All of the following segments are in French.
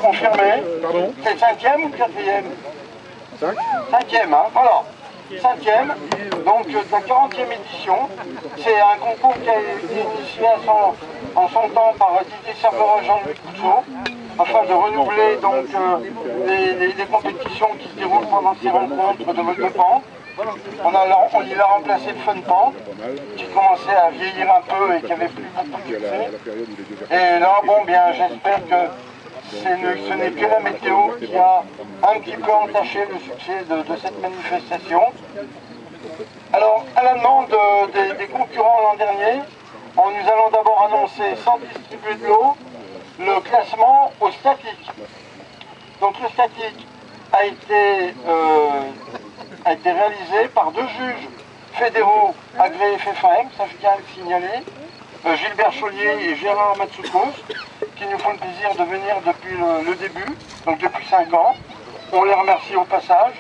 Confirmé. Pardon? C'est le 5e ou 4e? 5? 5e, hein, voilà. 5e, donc de la 40e édition. C'est un concours qui a été initié en son temps par Didier Cerverin et Jean-Louis Couteau, afin de renouveler donc les compétitions qui se déroulent pendant ces rencontres de vol de pente. On y a remplacé le fun pente, qui commençait à vieillir un peu et qui avait plus beaucoup de succès. Et là, bon, bien, j'espère que ce n'est que la météo qui a un petit peu entaché le succès de cette manifestation. Alors, à la demande des concurrents l'an dernier, nous allons d'abord annoncer, sans distribuer de l'eau, le classement au statique. Donc le statique a été réalisé par 2 juges fédéraux agréés FFAM, ça je tiens à le signaler, Gilbert Chollier et Gérard Matsoukos, qui nous font le plaisir de venir depuis le début, donc depuis 5 ans. On les remercie au passage.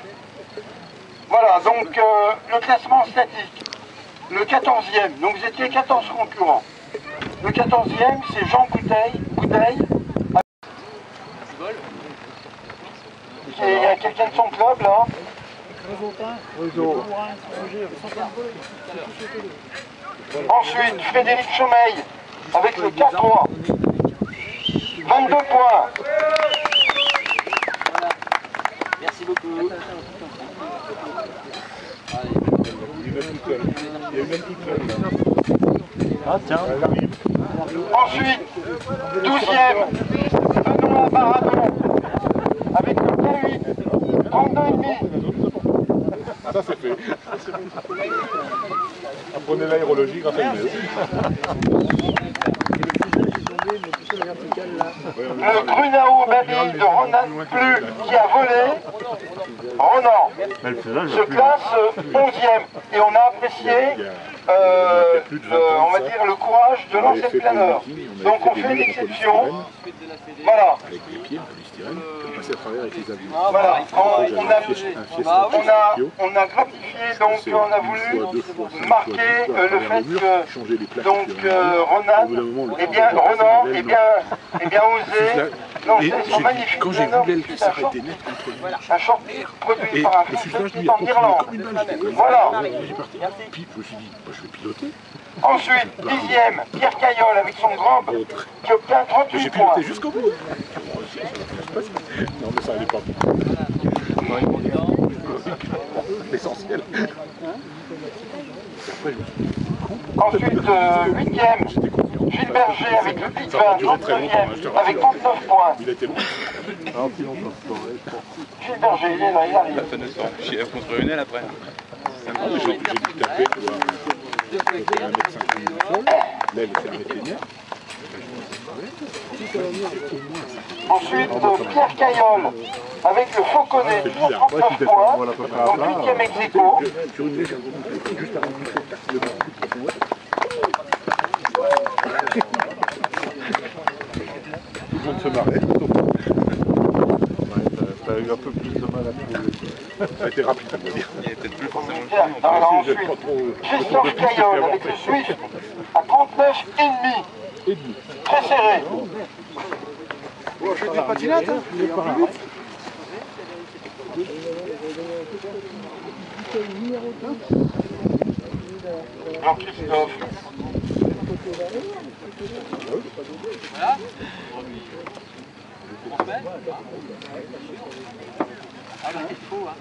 Voilà, donc le classement statique. Le 14e, donc vous étiez 14 concurrents. Le 14e, c'est Jean Goudeil. Il y a quelqu'un de son club là. Ensuite, Frédéric Chomeil avec le 4-3. 22 points. Voilà. Merci beaucoup. Ah tiens, elle arrive. Ensuite, 12e, Benoît Baradon avec le K8, 32,5. Ça c'est fait. Apprenez l'aérologie grâce à Inès. Le Grunao Baby de Ronan Plus qui a volé, Ronan se classe 11e et on a apprécié on va dire le courage de l'ancien planeur. Donc on fait une exception. Voilà. Avec les pieds, un polystyrène, qui passer à travers avec les avions. Voilà. On a gratifié, donc on a voulu marquer le fait que donc Ronan osé lancer son magnifique quand j'ai vu l'aile qui s'arrêtait net contre lui, un short produit par un fuselage lui en a Irlande. comme une balle, Voilà. j'ai parti. Puis je me suis dit, je vais piloter. Ensuite, 10e, Pierre Caillol avec son grand qui obtient 38 J'ai points. piloté jusqu'au bout. Non mais ça allait pas. L'essentiel. Ensuite, 8e, Gilles Berger avec le Big 20, 39e, avec 39 points. Il a été bon. Gilles Berger, il est là, il arrive. Elle construit une aile après. J'ai dû taper, tu vois. C'était 1,50 m au sol. L'aile, c'est 1,5 m. Ensuite, Pierre Caillol avec le Fauconnet, 39 points, donc 8e ex aequo. Sur une légère remontée, juste avant de faire le coup de son web. Tout le monde se marrait. T'as eu un peu plus de mal à trouver. Ça a été rapide, on va dire. Il est peut-être plus forcément Ensuite, Christophe Caillol avec le Swift à 39,5. Très serré. Bon, je fais des patinettes, hein. Jean-Christophe. Voilà. On refait. Ah bah il faut hein.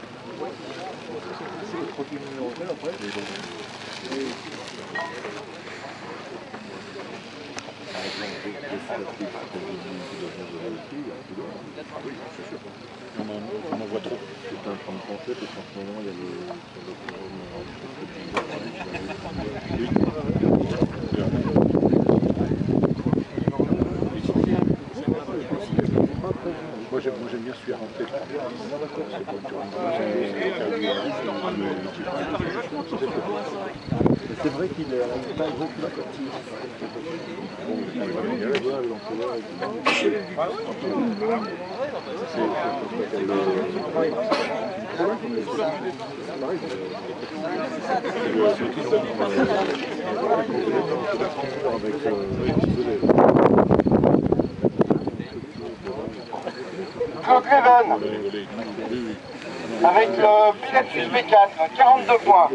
On en voit trop. C'est un train de penser parce qu'en ce moment il y a Moi j'aime bien celui à rentrer. C'est vrai qu'il est pas gros que la partie. Claude Leven, avec le Pilatus B4, 42 points.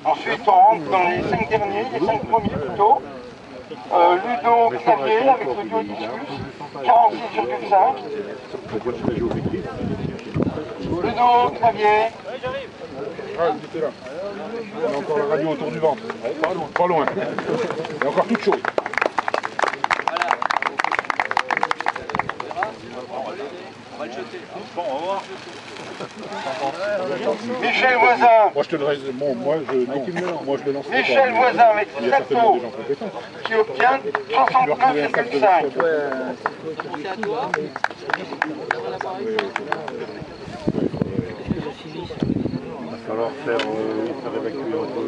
Ensuite, on rentre dans les 5 derniers, les 5 premiers plutôt. Ludo Xavier avec le duo Discus, 46,5. Ludo Xavier. Ah, il était là. On a encore la radio autour du ventre. Pas loin. Elle est encore toute chaude. On va le jeter. Bon, on va voir. Michel Voisin. Moi je te le reste. Bon, moi je le lance. Michel Voisin avec Il y a certainement Sato des gens compétents. qui obtient 69,5. C'est à toi. Il va falloir faire évacuer un peu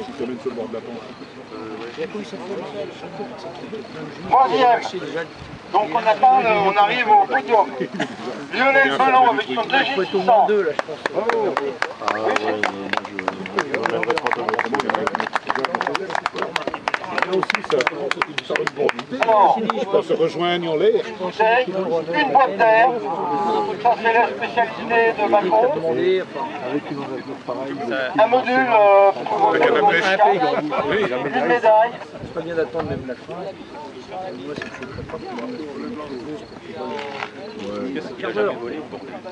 si tu amènes sur le bord de la pente. Troisième. Donc on arrive au podium. Lionel Ballon avec son 2J600. Alors, On se rejoigne en l'air. c'est une boîte d'air. Ça c'est la spécialité de Macron. Un module pour Avec un appel. une médaille. C'est pas bien d'attendre même la fin.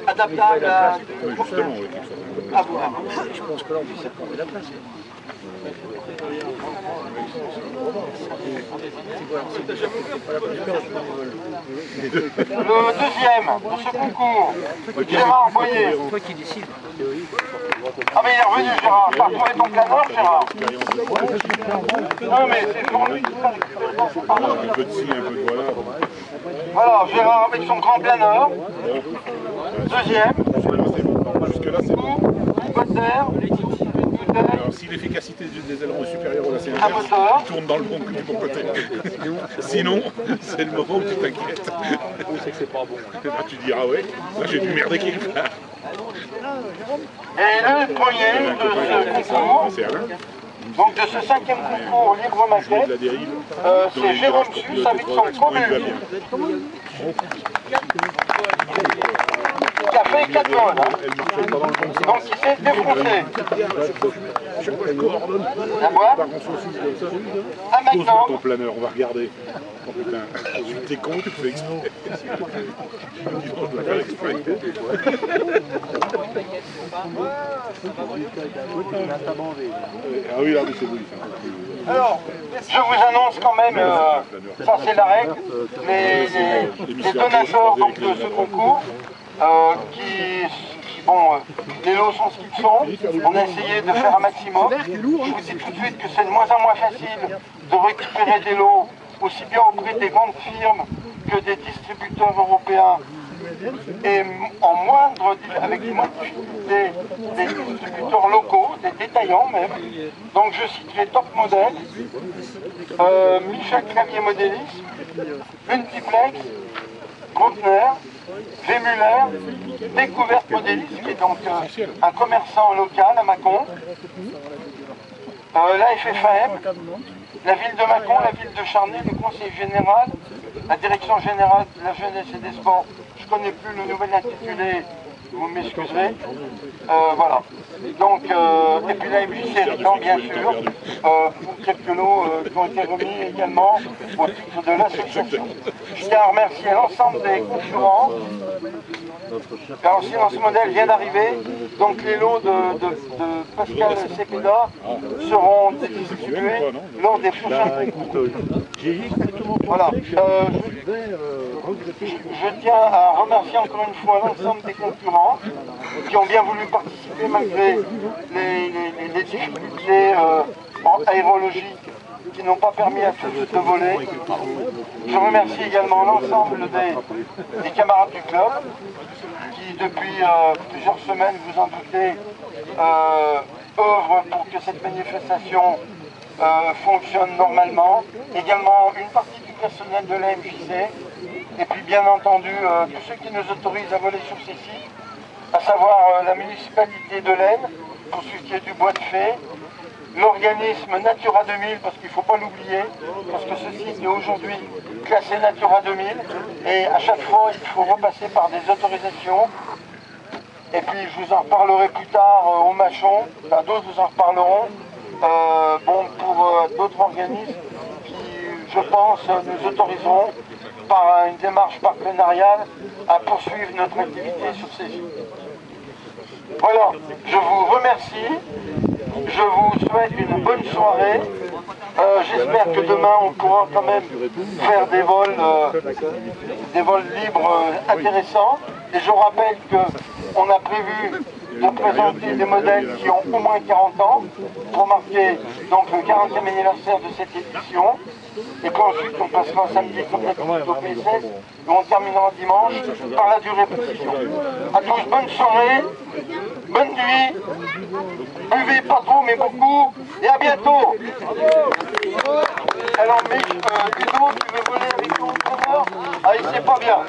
Adaptable à Justement, oui. voir. Je pense que là, on peut s'accorder la place. Le deuxième de ce concours, Gérard Boyer. C'est toi qui décides. Ah mais il est revenu Gérard, t'as retrouvé ton planeur Gérard? Non mais c'est pour lui qui sera Un peu de ci, un peu de voilà. Voilà, Gérard avec son grand planeur. Deuxième. Jusque-là, c'est bon. Une boîte d'air, une bouteille, Alors, si l'efficacité des ailerons est supérieure au lacet un inverse, moteur. tourne dans le bon côté. Sinon, c'est le moment où tu t'inquiètes. C'est que c'est pas bon. Là, tu dis, ah ouais, là j'ai dû merder quelque part. Et le premier de ce concours, C'est Alain. donc de ce cinquième concours libre De la maquette, dérive. c'est Jérôme Sus avec son premier qui a fait 4 vols, hein. Elle marche pas dans le bon sens. Donc il s'est défoncé. Chaque fois, elle coordonne. La boîte, Par contre, aussi, comme ça. un Pose maintenant, ton planeur, on va regarder. Oh putain, ensuite t'es con, tu le fais exprès. On doit faire exprès. Ah oui, là, mais c'est oui. alors, je vous annonce quand même, ça c'est la règle, les donateurs donc, de ce concours, les lots sont ce qu'ils sont, on a essayé de faire un maximum. Je vous dis tout de suite que c'est de moins en moins facile de récupérer des lots, aussi bien auprès des grandes firmes que des distributeurs européens, et avec moins de difficultés des distributeurs locaux, des détaillants même. Donc je citerai Top Model, Michel Clavier Modélisme, Multiplex, Grontner, Vémuller, Découverte Modélisme, qui est donc un commerçant local à Mâcon, la FFAM, la ville de Mâcon, la ville de Charnay, le conseil général, la direction générale de la jeunesse et des sports. Je ne connais plus le nouvel intitulé, vous m'excuserez. Voilà. Donc, et puis la MJC Rican, bien sûr, pour quelques lots qui ont été remis également au titre de l'association. Je tiens à remercier l'ensemble des concurrents, car aussi dans ce modèle vient d'arriver. Donc les lots de Pascal Cepeda seront distribués lors des prochains concours. Voilà. Je tiens à remercier encore une fois l'ensemble des concurrents qui ont bien voulu participer malgré les difficultés aérologiques qui n'ont pas permis à tous de voler. Je remercie également l'ensemble des camarades du club qui depuis plusieurs semaines, vous en doutez, œuvrent pour que cette manifestation fonctionne normalement. Également une partie du personnel de la MJC et puis bien entendu tous ceux qui nous autorisent à voler sur ces sites, à savoir la municipalité de l'Aisne, pour ce qui est du bois de fée, l'organisme Natura 2000, parce qu'il ne faut pas l'oublier, parce que ce site est aujourd'hui classé Natura 2000, et à chaque fois il faut repasser par des autorisations. Et puis je vous en reparlerai plus tard au Machon, enfin, d'autres vous en reparleront, pour d'autres organismes qui, je pense, nous autoriseront par une démarche partenariale à poursuivre notre activité sur ces sites. Voilà, je vous remercie, je vous souhaite une bonne soirée. J'espère que demain on pourra quand même faire des vols libres intéressants. Et je rappelle qu'on a prévu de présenter des modèles qui ont au moins 40 ans pour marquer donc le 40e anniversaire de cette édition. Et puis ensuite on passera samedi comme d'habitude au PSS et on terminera dimanche par la durée répétition. A tous, bonne soirée, bonne nuit, buvez pas trop mais beaucoup et à bientôt. Alors Ludo, tu veux voler avec ton entraîneur? Ah, il sait pas bien.